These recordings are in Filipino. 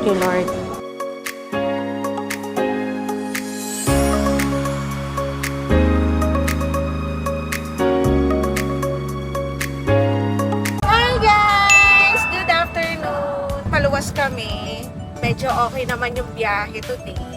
Thank you, Lord. Hi guys! Good afternoon! Paluwas kami. Medyo okay naman yung biyahe today.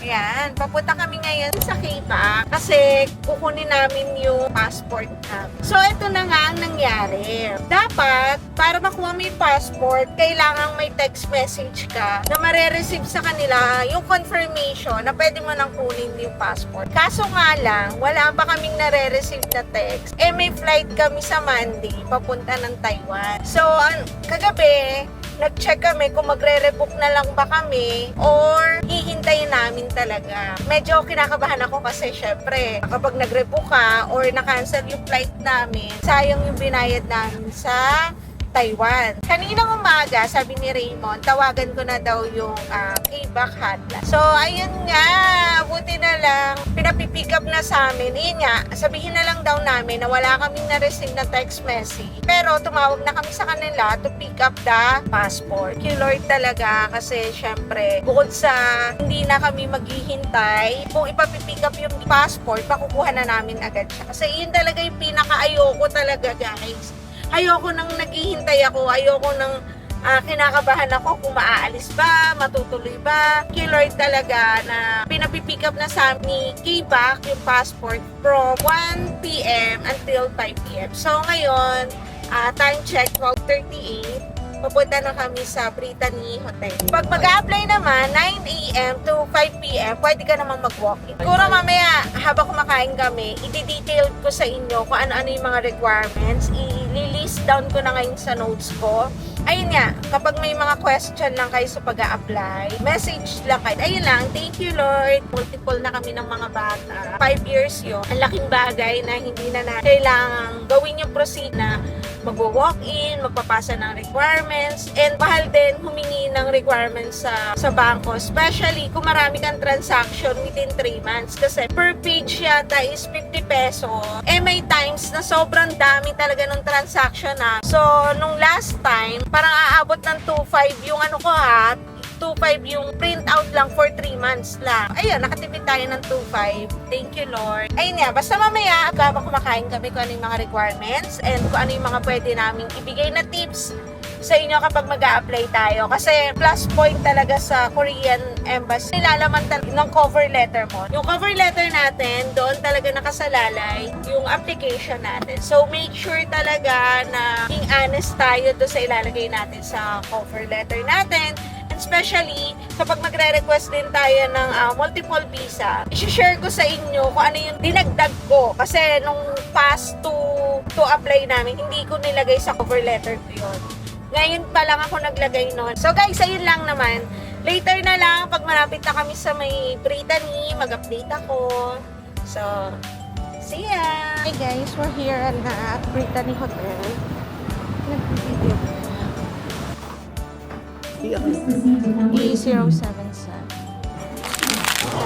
Ayan, papunta kami ngayon sa K-Back kasi kukunin namin yung passport namin. So, ito na nga ang nangyari. Dapat, para makuha mo yung passport, kailangan may text message ka na mare-receive sa kanila yung confirmation na pwede mo nang kunin yung passport. Kaso nga lang, wala pa kaming nare-receive na text. May flight kami sa Monday, papunta ng Taiwan. So, kagabi, nag-check kami kung magre-rebook na lang ba kami or hihintayin namin talaga. Medyo kinakabahan ako kasi syempre kapag nag-rebook ka or na-cancel yung flight namin, sayang yung binayad namin sa Taiwan. Kaninang umaga, sabi ni Raymond, tawagan ko na daw yung K-Back hotline. So, ayun nga, buti na lang, pinapipick up na sa amin. Ayun nga, sabihin na lang daw namin na wala kaming na-receive na text message. Pero tumawag na kami sa kanila to pick up the passport. Thank you Lord talaga kasi syempre, bukod sa hindi na kami maghihintay, kung ipapipick up yung passport, pakukuha na namin agad siya. Kasi yun talaga yung pinaka-ayoko talaga guys. Ayoko nang naghihintay ako, ayoko nang kinakabahan ako kung maaalis ba, matutuloy ba. Thank you Lord talaga na pinapipick up na sa amin ni K-Back yung passport from 1 p.m. until 5 p.m. So ngayon, time check 12:38. Papunta na kami sa Brittany Hotel. Pag mag-a-apply naman, 9 a.m. to 5 p.m., pwede ka namang mag-walk-in. Siguro mamaya, habang kumakain kami, i-detail ko sa inyo kung ano-ano yung mga requirements. I-list down ko na ngayon sa notes ko. Ayun nga, kapag may mga question lang kayo sa pag-a-apply, message lang kayo. Ayun lang, thank you Lord. Multiple na kami ng mga bata. 5 years yun. Ang laking bagay na hindi na kailangan gawin yung proceed na mag-walk-in, magpapasa ng requirements, and mahal din humingi ng requirements sa bangko, especially kung marami kang transaction within 3 months. Kasi per page yata is 50 peso. May times na sobrang dami talaga ng transaction na. So, nung last time, parang aabot ng 2.5 yung 2.5 yung print out lang for 3 months lang. Ayun, nakatipid tayo ng 2.5. Thank you, Lord. Ayun nga, basta mamaya, habang kumakain kami kung ano yung mga requirements and kung ano yung mga pwede namin ibigay na tips sa inyo kapag mag-a-apply tayo. Kasi plus point talaga sa Korean Embassy. Nilalaman talaga ng cover letter mo. Yung cover letter natin, doon talaga nakasalalay yung application natin. So, make sure talaga na being honest tayo doon sa ilalagay natin sa cover letter natin. Especially, kapag magre-request din tayo ng multiple visa, i-share ko sa inyo kung ano yung dinagdag ko. Kasi nung past to apply namin, hindi ko nilagay sa cover letter ko yun. Ngayon pa lang ako naglagay nun. So guys, ayun lang naman. Later na lang, pag malapit na kami sa may Brittany, mag-update ako. So, see ya! Hey guys, we're here at Brittany Hotel. Nag-video. E077.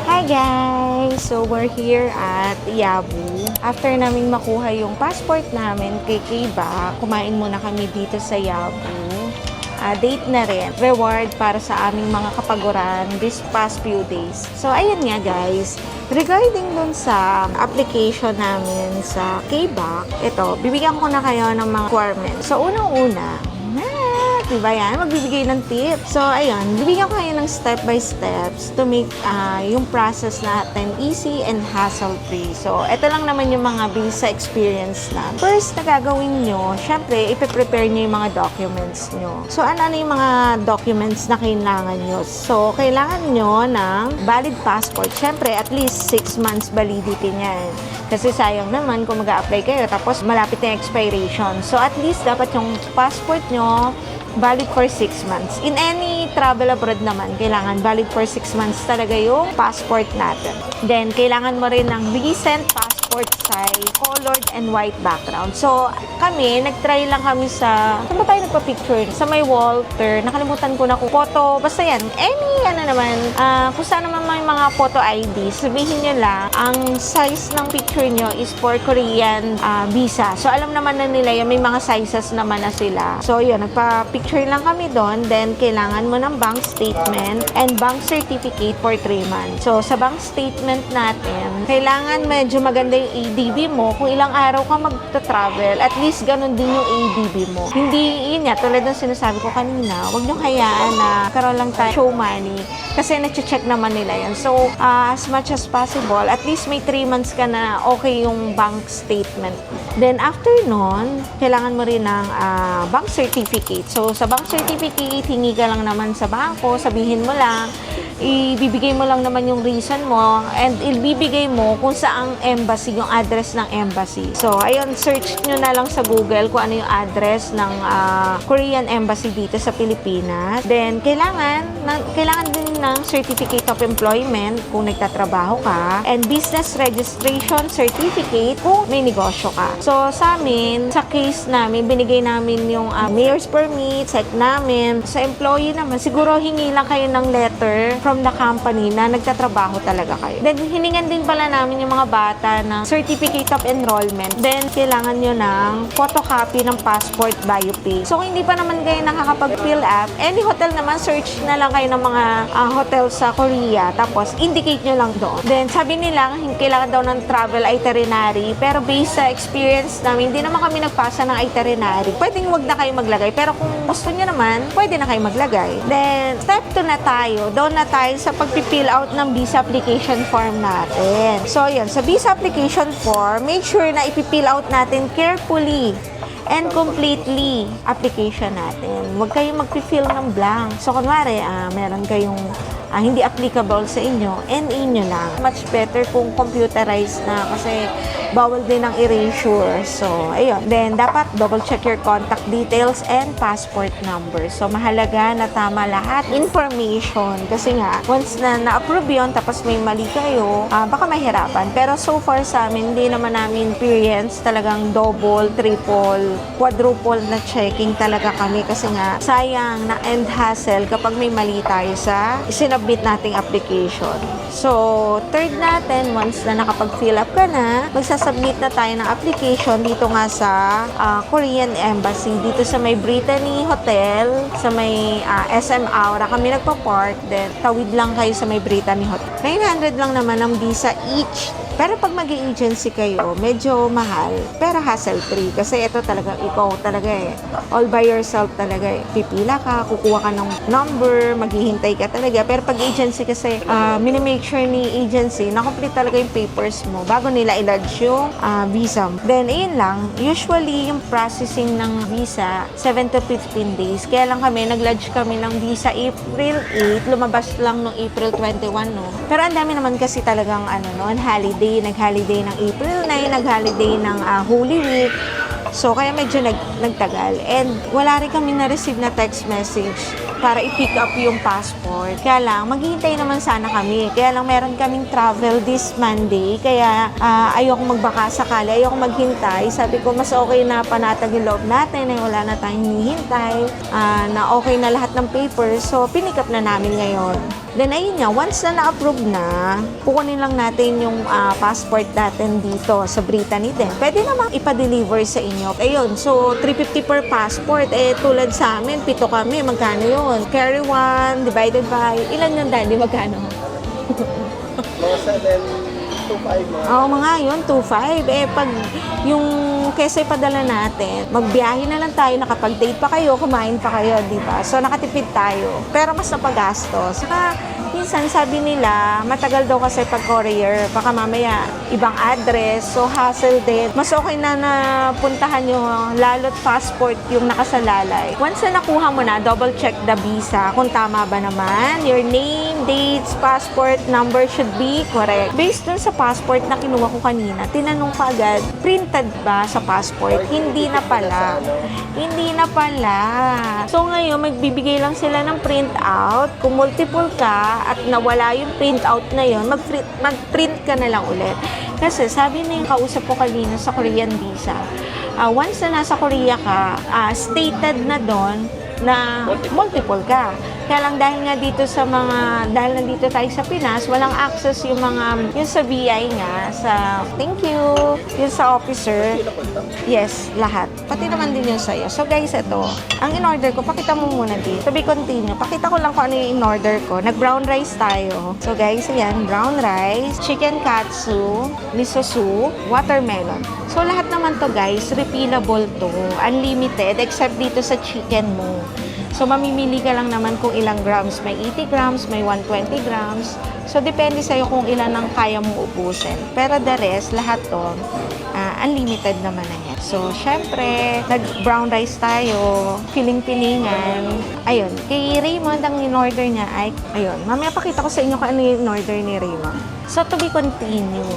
Hi guys! So we're here at Yabu. After namin makuha yung passport namin kay K-Back, kumain muna kami dito sa Yabu. Date na rin. Reward para sa aming mga kapaguran this past few days. So ayun nga guys, regarding dun sa application namin sa K-Back, ito, bibigyan ko na kayo ng mga requirements. So unang-una, diba yan? Magbibigay ng tips. So, ayun, bibigyan ko kayo ng step-by-steps to make yung process natin easy and hassle-free. So, ito lang naman yung mga visa experience na. First, na gagawin nyo, syempre, ipiprepare nyo yung mga documents nyo. So, ano yung mga documents na kailangan nyo? So, kailangan nyo ng valid passport. Syempre, at least 6 months validity niyan. Kasi sayang naman kung mag-a-apply kayo tapos malapit na expiration. So, at least dapat yung passport nyo valid for 6 months. In any travel abroad naman, kailangan valid for 6 months talaga yung passport natin. Then, kailangan mo rin ng recent passport passport size, colored and white background. So, kami, nag-try lang kami sa, saan ba tayo nagpa-picture? Sa may Walter, nakalimutan ko na kung photo, basta yan, kung saan naman may mga photo ID, sabihin nyo lang, ang size ng picture nyo is for Korean visa. So, alam naman na nila yun, may mga sizes naman na sila. So, yun, nagpa-picture lang kami doon, then kailangan mo ng bank statement and bank certificate for 3 months. So, sa bank statement natin, kailangan medyo maganda yung ADB mo. Kung ilang araw ka magta-travel, at least ganun din yung ADB mo. Hindi, yun nga, tulad ng sinasabi ko kanina, huwag nyo hayaan na karoon lang tayo show money kasi na-check naman nila yan. So, as much as possible, at least may 3 months ka na okay yung bank statement. Then, after nun, kailangan mo rin ng bank certificate. So, sa bank certificate, hingi ka lang naman sa bangko, sabihin mo lang, ibibigay mo lang naman yung reason mo and ibibigay mo kung saang embassy, yung address ng embassy. So, ayun, search nyo na lang sa Google kung ano yung address ng Korean embassy dito sa Pilipinas. Then, kailangan din ng certificate of employment kung nagtatrabaho ka and business registration certificate kung may negosyo ka. So, sa amin, sa case namin, binigay namin yung mayor's permit, check namin. Sa employee naman, siguro hingi lang kayo ng letter from the company na nagtatrabaho talaga kayo. Then, hiningan din pala namin yung mga bata ng certificate of enrollment. Then, kailangan nyo ng photocopy ng passport biopic. So, kung hindi pa naman kayo nakakapag-fill up, any hotel naman, search na lang kayo ng mga hotel sa Korea. Tapos, indicate nyo lang doon. Then, sabi nila, kailangan daw ng travel itinerary. Pero based sa experience namin, hindi naman kami nagpasa ng itinerary. Pwedeng wag na kayo maglagay. Pero kung gusto nyo naman, pwede na kayo maglagay. Then, step 2 na tayo. Doon na tayo sa pag-fill out ng visa application form natin. So, yun. Sa visa application form, make sure na ipifill out natin carefully and completely application natin. Huwag kayong mag-fill ng blank. So, kunwari, meron kayong hindi applicable sa inyo, NA nyo lang. Much better kung computerized na kasi bawal din ang erasure. So, ayun. Then, dapat double check your contact details and passport number. So, mahalaga na tama lahat information. Kasi nga, once na na-approve yun, tapos may mali kayo, baka mahirapan. Pero so far sa amin, hindi naman namin experience talagang double, triple, quadruple na checking talaga kami. Kasi nga, sayang na end hassle kapag may mali tayo sa sinubmit nating application. So, third natin, once na nakapag-fill up ka na, magsasubmit na tayo ng application dito nga sa Korean Embassy. Dito sa may Brittany Hotel, sa may SM Aura kami nagpa-park. Then, tawid lang kayo sa may Brittany Hotel. 900 lang naman ang visa each. Pero pag mag-agency kayo, medyo mahal. Pero hassle-free. Kasi ito talaga, ikaw talaga all by yourself talaga Pipila ka, kukuha ka ng number, maghihintay ka talaga. Pero pag agency kasi, minimake sure ni agency na complete talaga yung papers mo bago nila i-lodge yung visa. Then, ayun lang. Usually, yung processing ng visa, 7 to 15 days. Kaya lang kami, nag-lodge kami ng visa April 8. Lumabas lang noong April 21, no? Pero ang dami naman kasi talagang, holiday. Nag-holiday ng April 9, nag-holiday ng Holy Week. So, kaya medyo nagtagal. And wala rin kami na-receive na text message para i-pick up yung passport. Kaya lang, maghihintay naman sana kami. Kaya lang, meron kaming travel this Monday. Kaya, ayoko magbaka sakali, ayoko maghintay. Sabi ko, mas okay na panatag yung loob natin, wala na tayong hinihintay, na okay na lahat ng papers. So, pinick up na namin ngayon. Then, ayun nga, once na na-approve na, kukunin lang natin yung passport natin dito sa Brittany din. Pwede namang ipa-deliver sa inyo. Ayun, so, 350 per passport. Tulad sa amin, 7 kami. Magkano yun? Carry 1, divided by, ilan yun, Daddy? Magkano? Mga 725 mga. Oo, mga yun, 2.5. Pag yung kesa ipadala natin, magbiyahe na lang tayo, nakapag-date pa kayo, kumain pa kayo, di ba? So, nakatipid tayo. Pero mas napagastos. Saka, minsan sabi nila, matagal daw kasi pag courier, baka mamaya ibang address, so hassle din. Mas okay na napuntahan nyo, lalo't passport yung nakasalalay. Once na nakuha mo na, double check the visa kung tama ba naman. Your name, dates, passport number should be correct. Based dun sa passport na kinuha ko kanina, tinanong ko agad, printed ba sa passport? Hindi na pala. Hindi na pala. So ngayon, magbibigay lang sila ng print out. Kung multiple ka, at nawala yung printout na yon, mag-print ka na lang ulit. Kasi sabi na yung kausap ko kanina sa Korean visa, once na nasa Korea ka, stated na doon na multiple ka. Kaya lang dahil nga dito dahil nandito tayo sa Pinas, walang access yung sa VI nga, thank you, yung sa officer. Yes, lahat. Pati naman din yung sa'yo. So guys, ito, ang in-order ko, pakita mo muna dito. To be continue, pakita ko lang kung ano yung in-order ko. Nag-brown rice tayo. So guys, ayan, brown rice, chicken katsu, miso soup, watermelon. So lahat naman to guys, refillable to, unlimited, except dito sa chicken mo. So, mamimili ka lang naman kung ilang grams. May 80 grams, may 120 grams. So, depende sa'yo kung ilan ang kaya mong ubusin. Pero the rest, lahat to, unlimited naman na yan. So, syempre, nag-brown rice tayo, piling-pilingan. Ayun, kay Raymond, ang in-order niya ay, ayun, mamaya pakita ko sa inyo kung ano yung in-order ni Raymond. So, to be continue.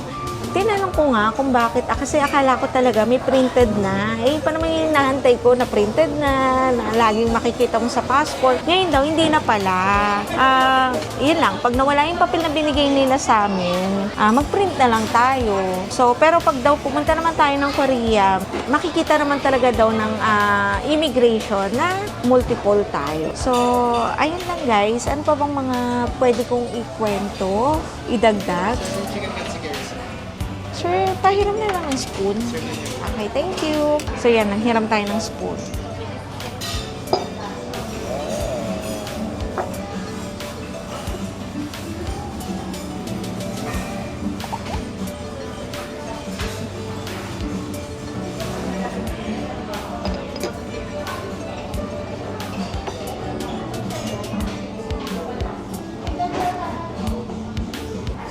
Tinanong ko nga kung bakit, kasi akala ko talaga may printed na. Pa naman yung nahantay ko na printed na laging makikita mo sa passport. Ngayon daw, hindi na pala. Yun lang, pag nawala yung papel na binigay nila sa amin, mag-print na lang tayo. So, pero pag daw pumunta naman tayo ng Korea, makikita naman talaga daw ng immigration na multiple tayo. So, ayun lang guys. Ano pa bang mga pwede kong ikwento, idagdag? Sure, pahiram na lang ng spoon. Okay, thank you. So yan, nanghiram tayo ng spoon.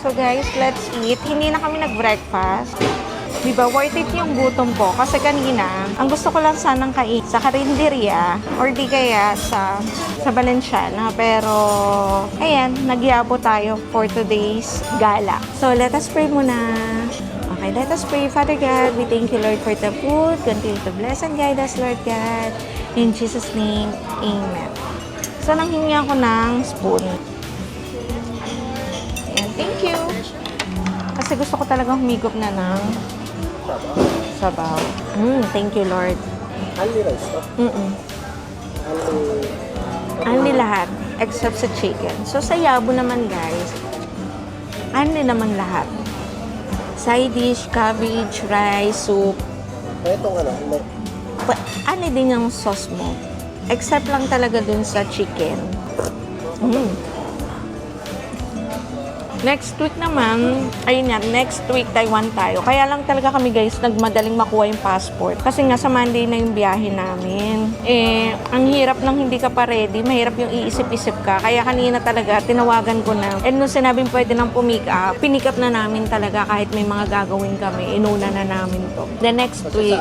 So guys, let's eat. Hindi na kami nag-breakfast. Diba, worth it yung gutom ko. Kasi kanina, ang gusto ko lang sanang kain sa Carinderia or di kaya sa Valenciana. Pero, ayan, nagyabo tayo for today's gala. So, let us pray muna. Okay, let us pray. Father God, we thank you, Lord, for the food. Continue to bless and guide us, Lord God. In Jesus' name, Amen. So, nanghingi ako ng spoon. Thank you. Kasi gusto ko talagang humigop na ng sabaw. Thank you, Lord. Only rice, no? Only lahat, except sa chicken. So, sa yabo naman, guys, only naman lahat. Side dish, cabbage, rice, soup. Itong Ano din yung sauce mo. Except lang talaga dun sa chicken. Next week naman, ayun nga, next week Taiwan tayo. Kaya lang talaga kami guys, nagmadaling makuha yung passport. Kasi nga sa Monday na yung biyahe namin. Ang hirap nang hindi ka pa ready, mahirap yung iisip-isip ka. Kaya kanina talaga, tinawagan ko na. And nung sinabing pwede nang pick up na namin talaga kahit may mga gagawin kami. Inuna na namin to. The next week.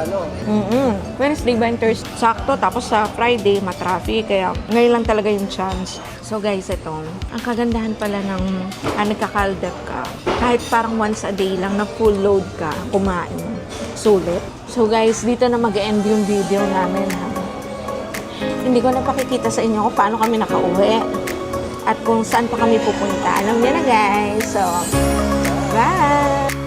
Wednesday ba and Thursday? Sakto. Tapos sa Friday, matraffic. Kaya ngayon lang talaga yung chance. So guys, ito, ang kagandahan pala ng nagkakaldat ka. Kahit parang once a day lang na full load ka, kumain. Sulit. So guys, dito na mag-end yung video namin. Hindi ko na pakikita sa inyo kung paano kami nakauwi. At kung saan pa kami pupunta. Alam niyo na guys. So, bye!